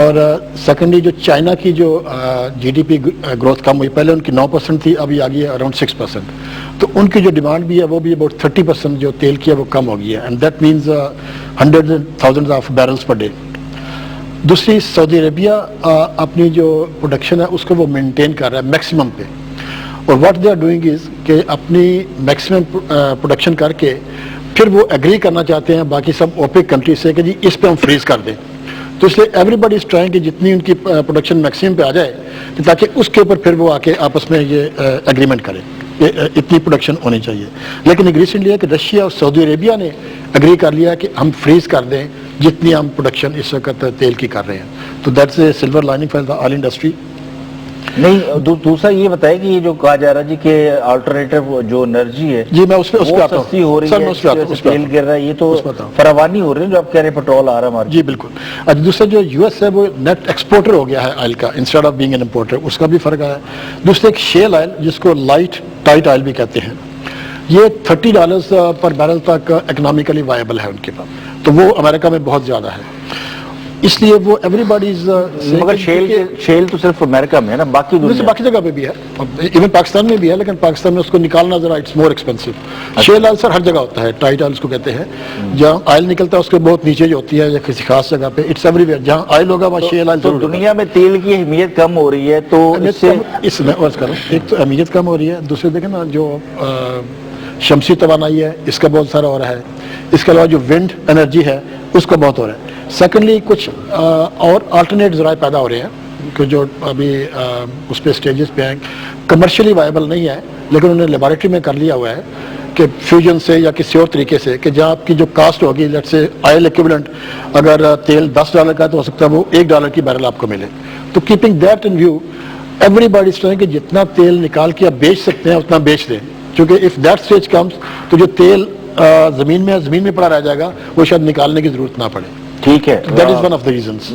اور سیکنڈلی جو چائنا کی جو GDP گروتھ کم ہوئی، پہلے ان کی 9% تھی، ابھی آ گئی ہے اراؤنڈ 6%. تو ان کی جو ڈیمانڈ بھی ہے وہ بھی اباؤٹ 30% جو تیل کی ہے وہ کم ہو گئی ہے، and that means hundred thousand of barrels per day. دوسری سعودی عربیہ اپنی جو پروڈکشن ہے اس کو وہ مینٹین کر رہا ہے میکسیمم پہ، اور what they are doing is کہ اپنی میکسیمم پروڈکشن کر کے پھر وہ ایگری کرنا چاہتے ہیں باقی سب اوپیک کنٹری سے کہ جی اس پہ ہم فریز کر دیں. تو اس لیے ایوری بڈی از ٹرائنگ کہ جتنی ان کی پروڈکشن میکسیمم پہ آ جائے تاکہ اس کے اوپر پھر وہ آ کے آپس میں یہ ایگریمنٹ کریں کہ اتنی پروڈکشن ہونی چاہیے. لیکن ایک ریسنٹلی ہے کہ رشیا اور سعودی عربیہ نے ایگری کر لیا کہ ہم فریز کر دیں جتنی ہم پروڈکشن اس وقت تیل کی کر رہے ہیں. تو that's a silver lining for the all industry. نہیں دوسرا یہ بتائے کہ یہ جو کہا جا رہا جی کہ آلٹرنیٹو جو انرجی ہے جی میں اس پہ آتا ہوں سستی ہو رہی ہے، تیل گر رہا ہے، یہ تو فراوانی ہو رہی ہے جو آپ کہہ رہے ہیں پٹرول آ رہا ہے. جی بالکل. دوسرا جو US ہے وہ نیٹ ایکسپورٹر ہو گیا ہے آئل کا instead of being an importer, اس کا بھی فرق آیا ہے. دوسرے ایک شیل آئل جس کو لائٹ ٹائٹ آئل بھی کہتے ہیں، یہ $30 پر بیرل تک اکنامیکلی وائبل ہے ان کے پاس، تو وہ امریکہ میں بہت زیادہ ہے، اس لیے وہ ایوری باڈیز. مگر شیل تو صرف امریکہ میں ہے نا، باقی جگہ پہ بھی ہے، ایون پاکستان میں بھی ہے، لیکن پاکستان میں اس کو نکالنا ذرا it's more expensive. Shale oil sir ہر جگہ ہوتا ہے، ٹائٹ آئل اس کو کہتے ہیں، جہاں آئل نکلتا ہے اس کے بہت نیچے جو ہوتی ہے یا کسی خاص جگہ پہ، اٹس ایوری ویئر جہاں آئل ہوگا وہاں شیل آئل. تو دنیا میں تیل کی اہمیت کم ہو رہی ہے، تو اس میں عرض کروں ایک تو اہمیت کم ہو رہی ہے، دوسرے دیکھیں نا جو شمسی توانائی ہے اس کا بہت سارا ہو رہا ہے، اس کے علاوہ جو ونڈ انرجی ہے اس کا بہت ہو رہا ہے. سیکنڈلی کچھ اور آلٹرنیٹ ذرائع پیدا ہو رہے ہیں کہ جو ابھی اس پہ اسٹیجز پہ ہیں، کمرشلی وائبل نہیں ہے لیکن انہوں نے لیبارٹری میں کر لیا ہوا ہے کہ فیوژن سے یا کسی اور طریقے سے کہ جہاں آپ کی جو کاسٹ ہوگی لیٹ سے آئل ایکویولنٹ اگر تیل $10 کا ہے تو ہو سکتا ہے وہ $1 کی بیرل آپ کو ملے. تو keeping that in view everybody اس طرح کہ جتنا تیل نکال کے آپ بیچ سکتے ہیں اتنا بیچ دیں، کیونکہ اف دیٹ اسٹیج کمز تو جو تیل زمین میں پڑا رہ جائے گا وہ شاید نکالنے کی ضرورت نہ پڑے. ٹھیک ہے، that is one of the reasons.